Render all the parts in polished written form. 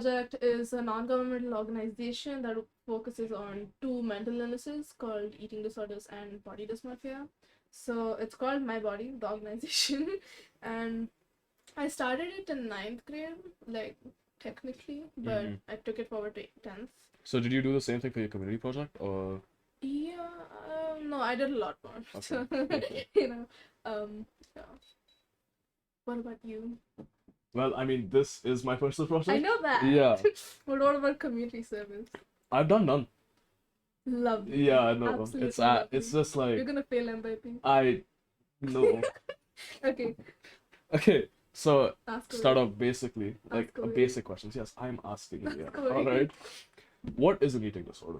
Project is a non-governmental organization that focuses on two mental illnesses called eating disorders and body dysmorphia. So it's called MyBody, the organization, and I started it in 9th grade, like technically, but I took it forward to 10th. So did you do the same thing for your community project, or? Yeah, no, I did a lot more. Okay. Yeah. What about you? Well, I mean, this is my personal project. I know that. Yeah. But what about community service? I've done none. Lovely. Yeah, I know. Absolutely It's just like you're gonna fail them, I think. I know. Okay. Okay, so Ask start away. off basically like Ask away. basic questions. Yes, I'm asking you. Ask Yeah. away. All right. What is an eating disorder?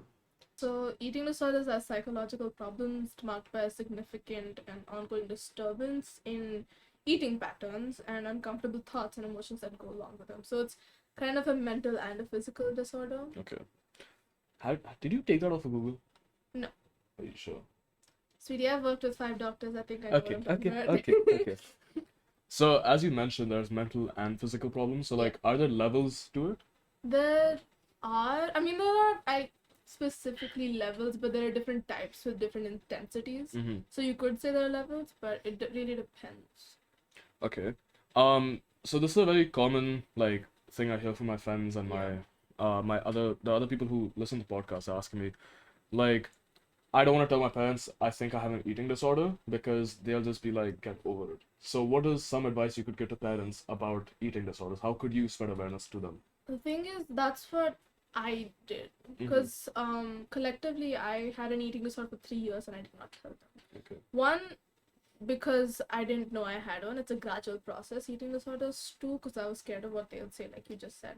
So, eating disorders are psychological problems marked by a significant and ongoing disturbance in eating patterns and uncomfortable thoughts and emotions that go along with them. So, it's kind of a mental and a physical disorder. Okay. Did you take that off of Google? No. Are you sure? Sweetie, I've worked with 5 doctors. I think I know what I'm talking about. Okay. So, as you mentioned, there's mental and physical problems. So, like, are there levels to it? There are not specifically levels, but there are different types with different intensities. So you could say there are levels, but it really depends. Okay. So this is a very common like thing I hear from my friends and the other people who listen to podcasts are asking me, like, I don't want to tell my parents I think I have an eating disorder because they'll just be like, get over it. So what is some advice you could give to parents about eating disorders? How could you spread awareness to them? The thing is, that's what I did, because collectively I had an eating disorder for 3 years and I did not tell them. Okay. One, because I didn't know I had one. It's a gradual process, eating disorders. Two, because I was scared of what they'll say, like you just said.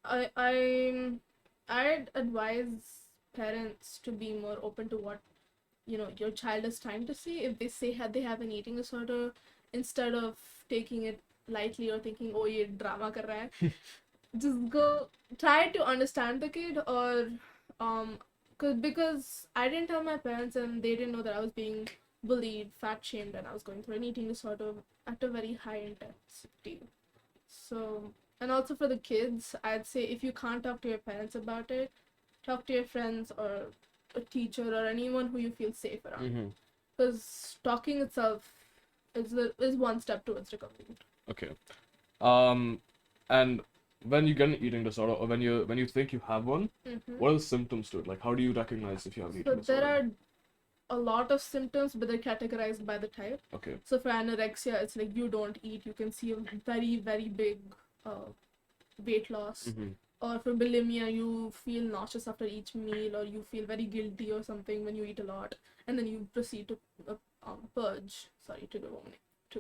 I'd advise parents to be more open to what your child is trying to see. If they say they have an eating disorder, instead of taking it lightly or thinking, oh, ye drama kar raha hai, just go try to understand the kid, or because I didn't tell my parents and they didn't know that I was being bullied, fat shamed, and I was going through an eating disorder at a very high intensity. So, and also for the kids, I'd say if you can't talk to your parents about it, talk to your friends or a teacher or anyone who you feel safe around. Because talking itself is one step towards recovery. Okay. And when you get an eating disorder, or when you think you have one, what are the symptoms to it? Like, how do you recognize if you have an eating disorder? There are a lot of symptoms, but they're categorized by the type. Okay. So for anorexia, it's like you don't eat, you can see a very, very big weight loss. Or for bulimia, you feel nauseous after each meal, or you feel very guilty or something when you eat a lot, and then you proceed to purge. Sorry, trigger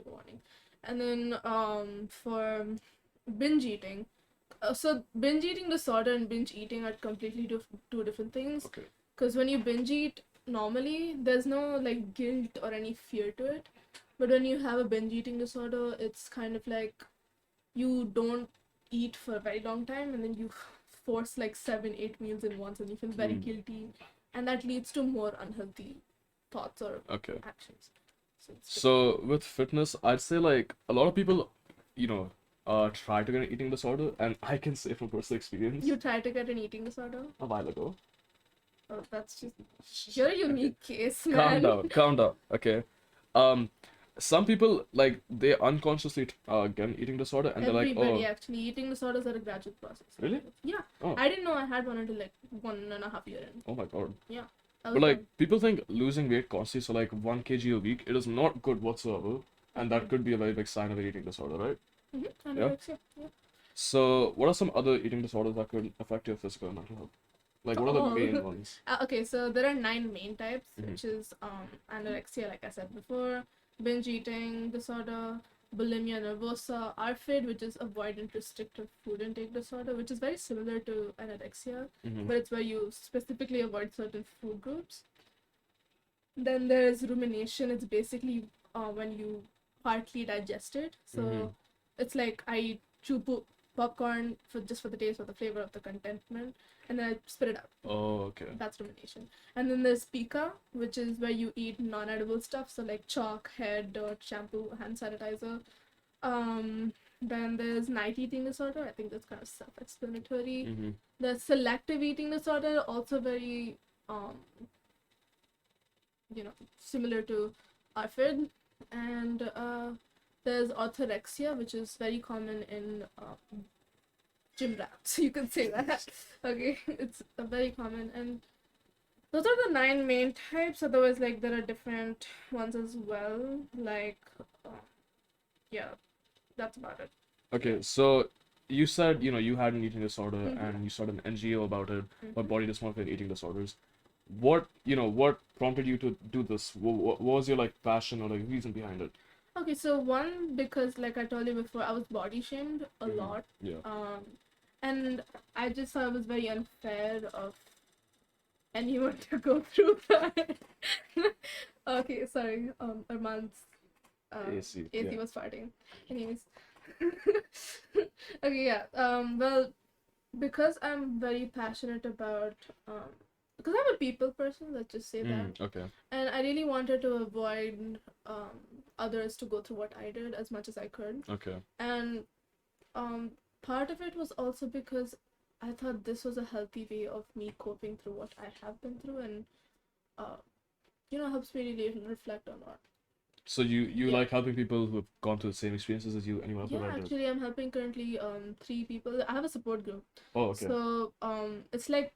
warning. And then for binge eating, so binge eating disorder and binge eating are completely two different things. Okay. Because when you binge eat normally, there's no like guilt or any fear to it, but when you have a binge eating disorder, it's kind of like you don't eat for a very long time and then you force like 7-8 meals in once and you feel very guilty, and that leads to more unhealthy thoughts or actions. So with fitness, I'd say like a lot of people try to get an eating disorder, and I can say from personal experience, you tried to get an eating disorder a while ago. Oh, that's just you're a unique case, man. Calm down. Okay. Some people like they unconsciously get an eating disorder, and Everybody, they're like, oh, actually, eating disorders are a gradual process. Really? Yeah. Oh. I didn't know I had one until like 1.5 years in. Oh my god. Yeah. But like people think losing weight constantly, so like 1 kg a week, it is not good whatsoever, and that could be a very big sign of an eating disorder, right? Anorexia. Yeah. So what are some other eating disorders that could affect your physical and mental health? Like, what are the main ones? Okay, so there are 9 main types, which is anorexia, like I said before, binge eating disorder, bulimia nervosa, ARFID, which is avoidant restrictive food intake disorder, which is very similar to anorexia, but it's where you specifically avoid certain food groups. Then there's rumination. It's basically when you partly digest it. So it's like I chew popcorn for the taste or the flavor of the contentment, and then I spit it out. Oh, okay. That's rumination. And then there's pica, which is where you eat non-edible stuff, so like chalk, hair, dirt, shampoo, hand sanitizer. Then there's night eating disorder. I think that's kind of self-explanatory. Mm-hmm. The selective eating disorder, also very similar to ARFID. And there's orthorexia, which is very common in gym rats. You could say that. Okay, it's very common, and those are the 9 main types. Otherwise, like, there are different ones as well. Like, yeah, that's about it. Okay, so you said, you had an eating disorder Mhm. and you started an NGO about it, about Mhm. body dysmorphia and eating disorders. What prompted you to do this? What was your like passion or like reason behind it? Okay, so one, because like I told you before, I was body shamed a Mhm. lot. Yeah. And I just thought it was very unfair of anyone to go through that. Okay, sorry. Armaan's AC. AC Yeah. was farting. Anyways. Okay, yeah. Well, because I'm very passionate about because I'm a people person, let's just say that. Okay. And I really wanted to avoid others to go through what I did as much as I could. Okay. And part of it was also because I thought this was a healthy way of me coping through what I have been through, and helps me really reflect on what. So you Yeah. like helping people who have gone through the same experiences as you, and you want to Yeah, prevent it? actually, I'm helping currently 3 people. I have a support group. Oh, okay. So it's like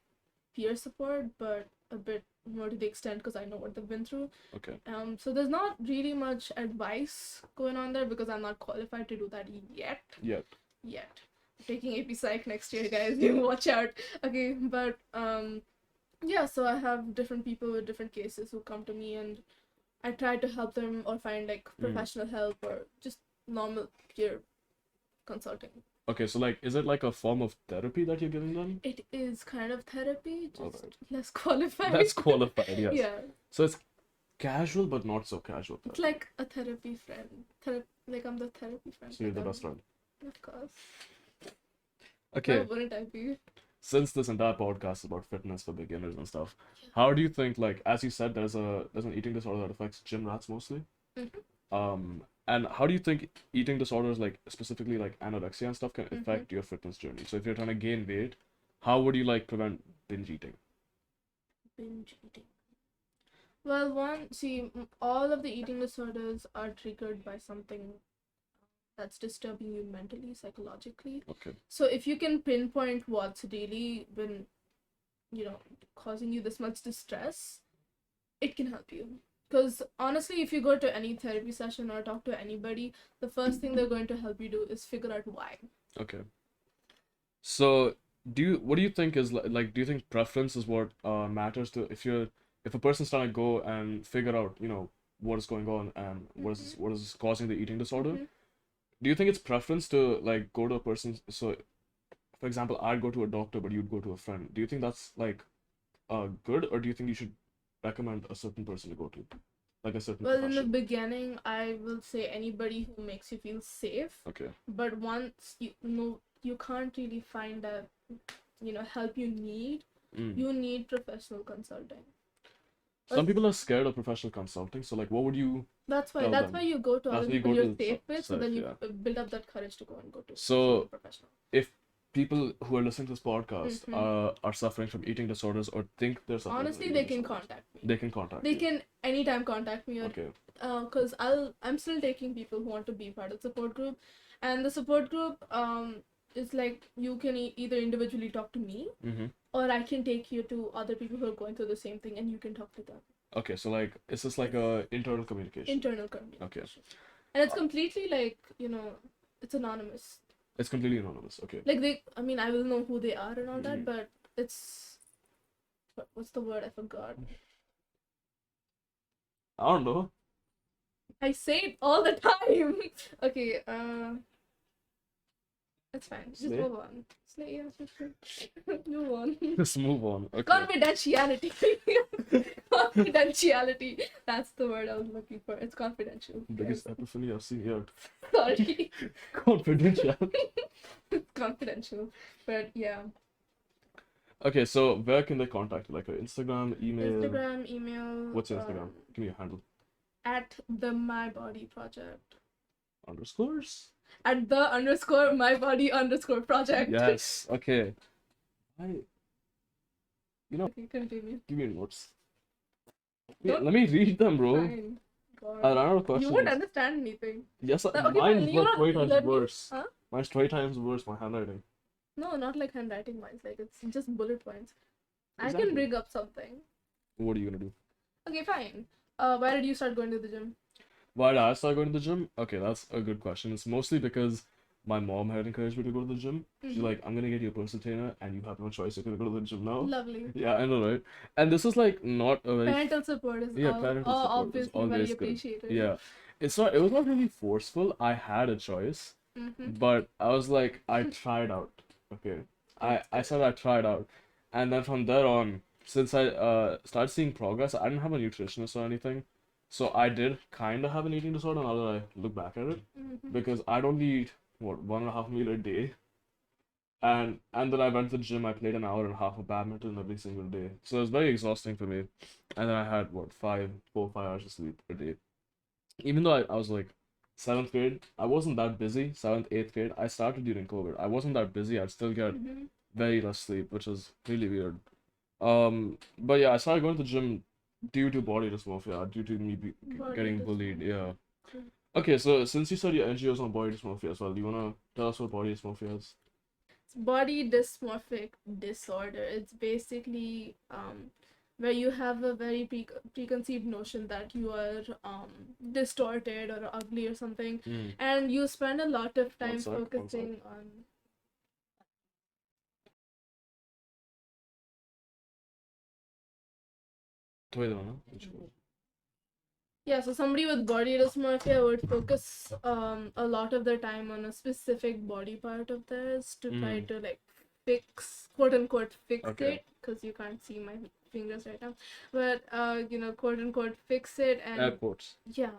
peer support, but a bit more to the extent because I know what they've been through. Okay. So there's not really much advice going on there because I'm not qualified to do that yet. Yet. Taking AP Psych next year, guys. You watch out. Okay, but yeah. So I have different people with different cases who come to me, and I try to help them or find like professional help or just normal peer consulting. Okay, so like, is it like a form of therapy that you're giving them? It is kind of therapy, just Alright. less qualified. That's qualified, yes. Yeah. So it's casual but not so casual It's therapy. like a therapy friend. Like I'm the therapy friend. So you're the for them. best friend. Of course. Okay. Why wouldn't I be? Since this entire podcast is about fitness for beginners and stuff, how do you think, like, as you said, there's an eating disorder that affects gym rats mostly? Mhm. And how do you think eating disorders, like specifically like anorexia and stuff, can affect your fitness journey? So if you're trying to gain weight, how would you like prevent binge eating? Binge eating. Well, all of the eating disorders are triggered by something that's disturbing you mentally, psychologically. Okay. So if you can pinpoint what's really been, causing you this much distress, it can help you. Because honestly, if you go to any therapy session or talk to anybody, the first thing they're going to help you do is figure out why. Okay. So what do you think is like, do you think preference is what matters to if a person's trying to go and figure out, what is going on and what is causing the eating disorder? Mhm. Do you think it's preference to like go to a person? So, for example, I'd go to a doctor, but you'd go to a friend. Do you think that's like good, or do you think you should recommend a certain person to go to, like a certain Well, in the profession? beginning, I will say anybody who makes you feel safe. Okay. But once you can't really find that, help you need. You need professional consulting. Some people are scared of professional consulting, so like, what would you That's why. tell That's them? why you go to That's other why you people go you're to safe with, so then you yeah. build up that courage to go and go to So, someone professional. If people who are listening to this podcast are suffering from eating disorders or think they're suffering Honestly, from they eating can disorders, contact me. they can contact They you. can anytime contact me. Okay. Because I'm still taking people who want to be part of the support group, and the support group is like you can either individually talk to me, or I can take you to other people who are going through the same thing, and you can talk to them. Okay, so like, it's just like a internal communication. Internal communication. Okay. And it's completely like, it's anonymous. It's completely anonymous. Okay. Like I will know who they are and all that, but it's, what's the word? I forgot. I don't know. I say it all the time. Okay, it's fine. Just move on. Yeah, move on. Just move on. Okay. Confidentiality. Confidentiality. That's the word I was looking for. It's confidential. Biggest epiphany I've seen yet. Sorry. Confidential. Confidential. But yeah. Okay, so where can they contact you? Like Instagram, email? Instagram, email. What's your Instagram? Give me a handle. At the MyBody Project. Underscores? at the_MyBody_Project. Yes. Okay. Okay, continue. Give me notes. Don't- Let me read them, bro. Fine. God. I ran out of You questions. won't understand anything. Yes, Okay, mine's fine. You like know, 20 times let me- worse. Huh? Mine's 20 times worse, my handwriting. No, not like handwriting mine's. Like, it's just bullet points. I Exactly. can bring up something. What are you gonna do? Okay, fine. Why did you start going to the gym? Why did I start going to the gym? Okay, that's a good question. It's mostly because my mom had encouraged me to go to the gym. She's Mhm. like, I'm gonna get you a personal trainer and you have no choice, you're gonna go to the gym now. Lovely. Yeah, I know, right? And this is like not a very Parental support is parental support is obviously very always good. appreciated. Yeah. It was not really forceful. I had a choice, Mm-hmm. but I was like, I tried out. Okay. I said I tried out. And then from there on, since I started seeing progress, I didn't have a nutritionist or anything. So I did kind of have an eating disorder now that I look back at it. Mm-hmm. Because I'd only eat, what, 1.5 meal a day. And then I went to the gym, I played an hour and a half of badminton every single day. So it was very exhausting for me. And then I had, what, 4 or 5 hours of sleep a day. Even though I was like 7th grade, I wasn't that busy. 7th, 8th grade, I started during COVID. I wasn't that busy. I'd still get Mm-hmm. very less sleep, which was really weird. But yeah, I started going to the gym due to body dysmorphia, due to me getting bullied. Yeah. Mm. Okay, so since you said your NGO's on body dysmorphia as well, do you wanna tell us what body dysmorphia is? It's body dysmorphic disorder. It's basically where you have a very preconceived notion that you are distorted or ugly or something, and you spend a lot of time One sec. focusing on. Yeah, so somebody with body dysmorphia would focus a lot of their time on a specific body part of theirs to try to like fix, quote unquote, fix Okay. it, because you can't see my fingers right now, but quote unquote, fix it, and Airports. yeah,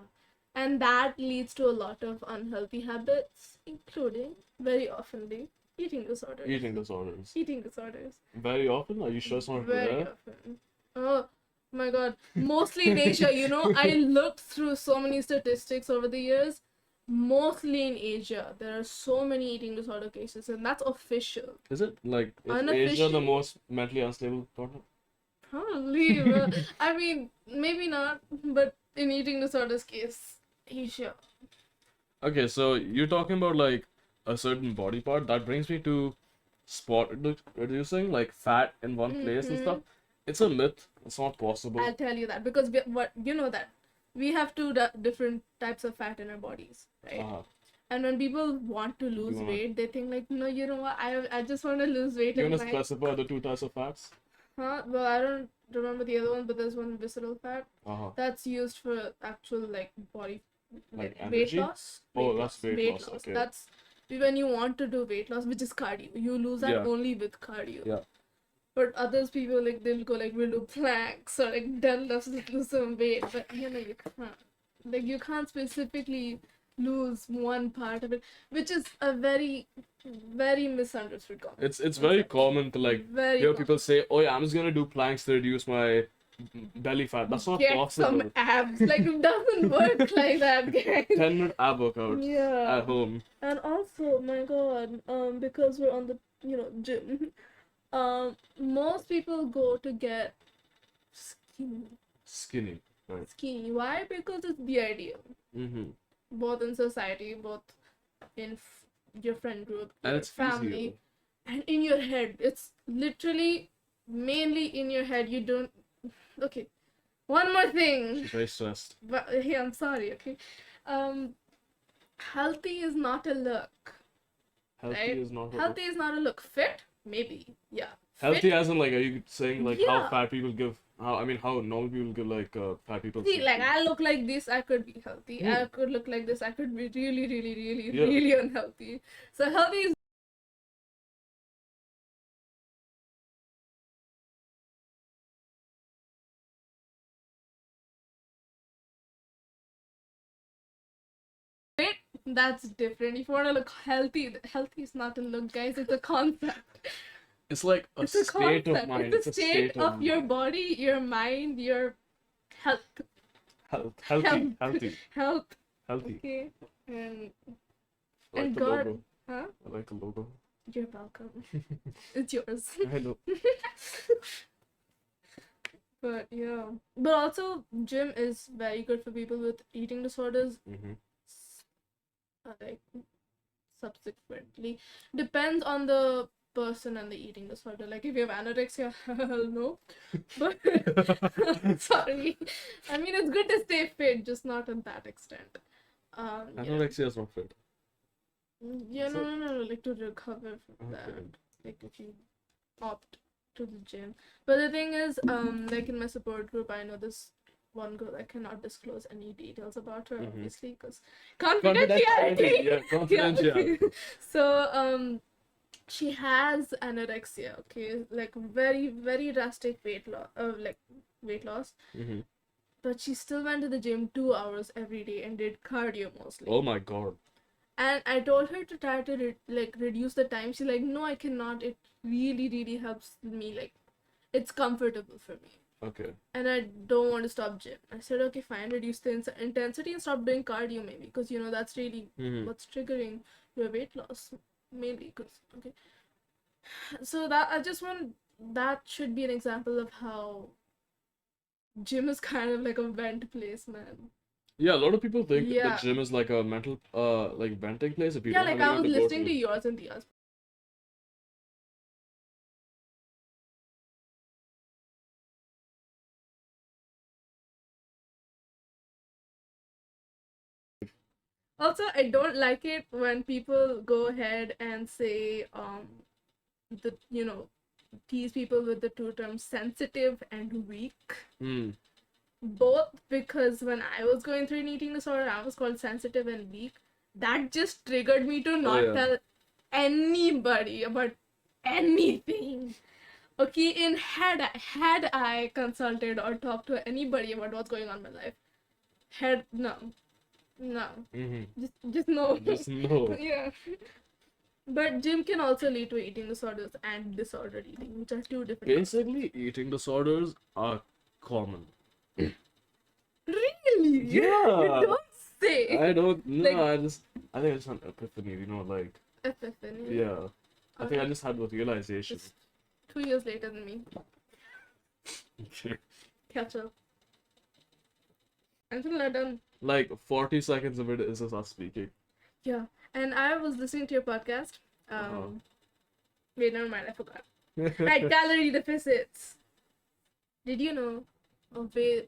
and that leads to a lot of unhealthy habits, including very oftenly eating disorders. Eating disorders. Eating disorders. Very often? Are you sure it's not Very rare? often. Oh my god. Mostly in Asia, I looked through so many statistics over the years. Mostly in Asia, there are so many eating disorder cases, and that's official. Is it? Like, is Asia Unofficial? the most mentally unstable continent? Probably. Well, I mean, maybe not, but in eating disorders case, Asia. Okay, so you're talking about like a certain body part. That brings me to spot reducing, like fat in one place and stuff. It's a myth. It's not possible. I'll tell you that because that we have two different types of fat in our bodies, right? And when people want to lose weight, they think like, no, you know what? I just want to lose weight. You want to specify the 2 types of fats? Huh? Well, I don't remember the other one, but there's one visceral fat that's used for actual like body Like weight energy? loss. That's weight loss. Okay. That's when you want to do weight loss, which is cardio. You lose that Yeah. only with cardio. Yeah. But others people like they'll go like we'll do planks or like deadlifts to lose some weight, but you can't. Like you can't specifically lose one part of it, which is a very, very misunderstood concept. It's very common to like hear people say, "Oh yeah, I'm just gonna do planks to reduce my belly fat." That's not Get possible. some abs. Like it doesn't work like that, guys. 10-minute ab workout at home. And also, my god, because we're on the gym, most people go to get Skinny. Right. skinny. Why? Because it's the ideal. Both in society, both in your friend group, And your it's family, easier. and in your head. It's literally mainly in your head. You don't. Okay, one more thing. She's very stressed. But hey, I'm sorry. Okay, healthy is not a look. Healthy Right? is not. Healthy is not a look. Fit, maybe. Yeah. Healthy as in like, are you saying like how Yeah. fat people give? How normal people give like fat people? See, like I look like this, I could be healthy. I could look like this, I could be really, really, really, Yeah. really unhealthy. So healthy is that's different. If you want to look healthy, healthy is not a look, guys. It's a concept. It's like a It's a state concept. of mind. It's a state of your body, your mind, your health. Healthy. Health. Healthy. Okay. And I like And the God, logo. huh? I like the logo. You're welcome. It's yours. I know. But yeah. But also, gym is very good for people with eating disorders. Mm-hmm. Like, subsequently. Depends on the person and the eating disorder. Like, if you have anorexia, hell no. But, sorry. I mean, it's good to stay fit, just not in that extent. Yeah. Anorexia is not fit. Yeah, Is no, like to recover from that. Okay. Like if you opt to the gym. But the thing is, like in my support group, I know this one girl. I cannot disclose any details about her, obviously, because confidentiality. Yeah, confidentiality. Okay. So, she has anorexia. Okay, like very, very drastic weight loss. Weight loss. Mm-hmm. But she still went to the gym 2 hours every day and did cardio mostly. Oh my god. And I told her to try to reduce the time. She's like, no, I cannot. It really, really helps me. Like, it's comfortable for me. Okay. And I don't want to stop gym. I said, okay, fine, reduce the intensity and stop doing cardio maybe. Because, that's really what's triggering your weight loss. Mainly. Okay. So that should be an example of how gym is kind of like a vent place, man. Yeah, a lot of people think Yeah. the gym is like a mental, like venting place. If you Yeah, don't like have I was anyone to go listening to yours and Dia's. Also, I don't like it when people go ahead and say, tease people with the two terms sensitive and weak. Both, because when I was going through an eating disorder, I was called sensitive and weak. That just triggered me to not tell anybody about anything. Okay, had I consulted or talked to anybody about what's going on in my life, no. Just no. Just no. Yeah. But gym can also lead to eating disorders and disordered eating, which are two different. Basically, eating disorders are common. Really? Yeah. You don't say. I don't know. Like, I think I just had epiphany. like. Epiphany. Yeah. I think I just had the realization. Just 2 years later than me. Catch up. I'm still not done. Like 40 seconds of it is just us speaking. Yeah, and I was listening to your podcast. Wait, never mind, I forgot. Right, calorie deficits. Did you know a very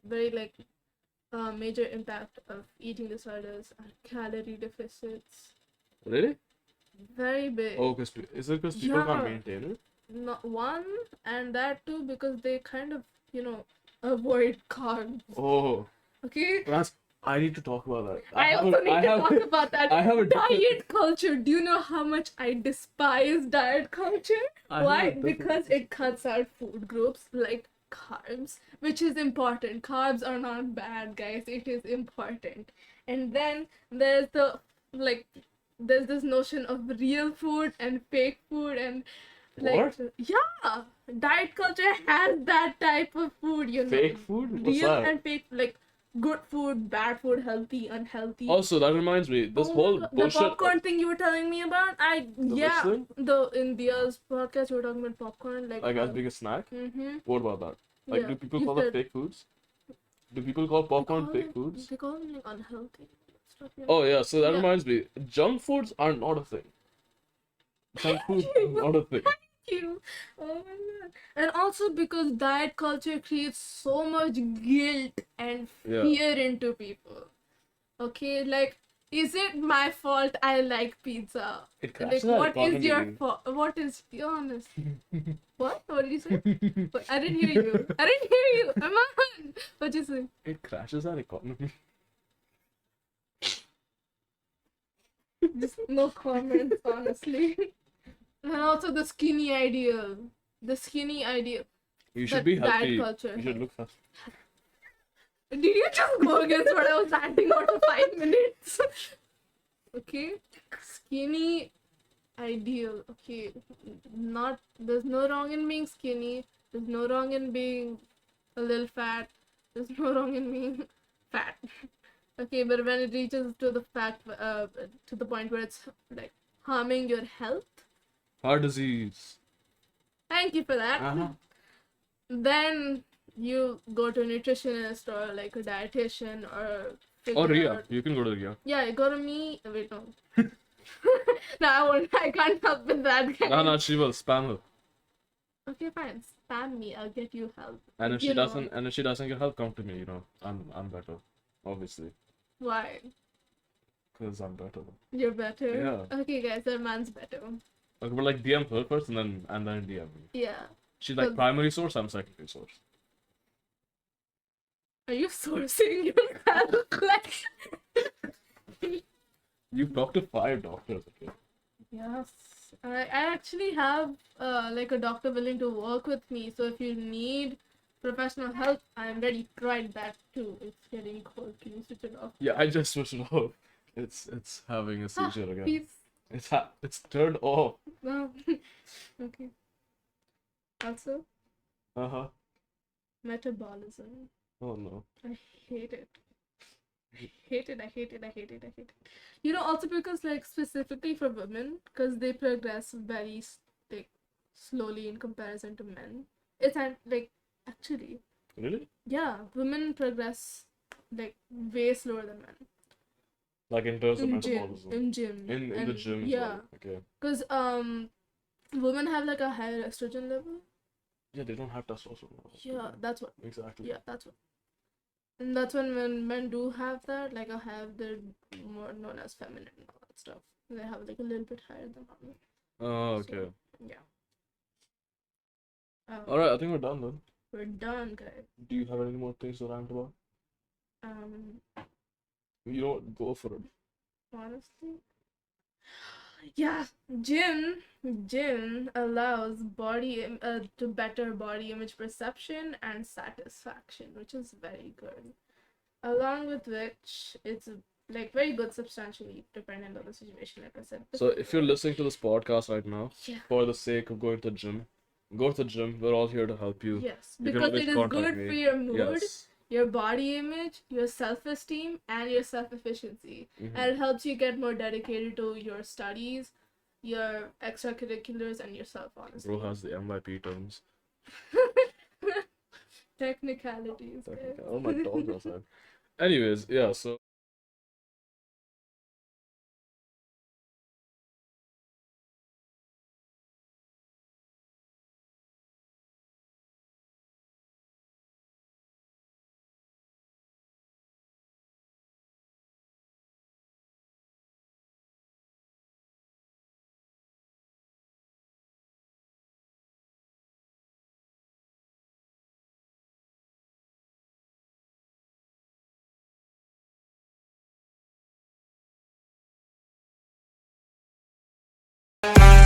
major impact of eating disorders are calorie deficits? Really? Very big. Oh, is it because people can't maintain it? Not one, and that too because they kind of avoid carbs. Oh. Okay. I need to talk about that. I also need to talk about that. I have a diet culture. Do you know how much I despise diet culture? Why? Because it cuts out food groups like carbs, which is important. Carbs are not bad, guys. It is important. And then there's there's this notion of real food and fake food and what? Yeah, diet culture has that type of food, Fake food? What's real that? and fake, like good food, bad food, healthy, unhealthy. Also, that reminds me, this whole bullshit. The popcorn thing you were telling me about, in Dia's podcast you were talking about popcorn, like as big a snack. Mm-hmm. What about that? Like, do people call it fake foods? Do people call popcorn fake foods? They call them like unhealthy stuff. Oh yeah, so that reminds me, junk foods are not a thing. Junk foods are not a thing. You. Oh my god. And also because diet culture creates so much guilt and fear into people. Okay, like, is it my fault I like pizza? Like, what is your fault? What is, be honest? What? What did you say? I didn't hear you. Armaan! What'd you say? It crashes our economy. Just no comments, honestly. And also the skinny ideal. You should be healthy. Diet culture. You should look fast. Did you just go against what I was ranting about for 5 minutes? Okay. Skinny ideal. Okay. There's no wrong in being skinny. There's no wrong in being a little fat. There's no wrong in being fat. Okay, but when it reaches to the to the point where it's like harming your health, Heart disease. thank you for that. Uh-huh. Then you go to a nutritionist or like a dietitian or Or figure Rhea. out. You can go to Rhea. Yeah, go to me. Wait, no. No, I won't. I can't help with that, guys. No, she will spam her. Okay, fine. Spam me. I'll get you help. And if You she know. doesn't, get help, come to me. You know, I'm better, obviously, Why? because I'm better. You're better. Yeah. Okay, guys, Armaan's better. Okay, but like DM her first, and then DM me. Yeah. She's like primary source. I'm secondary source. Are you sourcing yourself? Like. You've talked to 5 doctors. Okay. Yes. I actually have like a doctor willing to work with me. So if you need professional help, I'm ready. Right back too. It's getting cold. Can you switch it off? Yeah, I just switched it off. It's having a seizure again. Peace. It's turned off. No. Okay. Also, metabolism. Oh no. I hate it. I hate it. I hate it. I hate it. I hate it. You know, also because like specifically for women, because they progress very like slowly in comparison to men. It's like actually. Really? Yeah, women progress like way slower than men. Like in terms of In metabolism. gym. In the gym. Yeah. Well. Okay. Because women have like a higher estrogen level. Yeah, they don't have testosterone. Yeah, that's what. Exactly. Yeah, that's what. And that's when men do have that, like they're more known as feminine and all that stuff. They have like a little bit higher than women. Oh, okay. So, yeah. Alright, I think we're done then. We're done, guys. Do you have any more things to rant about? You know what? Go for it. Honestly. Yeah, gym allows to better body image perception and satisfaction, which is very good. Along with which, it's like very good substantially dependent on the situation, like I said. So if you're listening to this podcast right now, Yeah. for the sake of going to the gym, go to the gym. We're all here to help you. Yes, You can because always it is contact good me. for your mood, Yes. your body image, your self-esteem, and your self-efficiency. And it helps you get more dedicated to your studies, your extracurriculars, and yourself, honestly. Bro has the MYP terms. Technicalities. Oh my dog does that. Anyways, yeah, so Bye.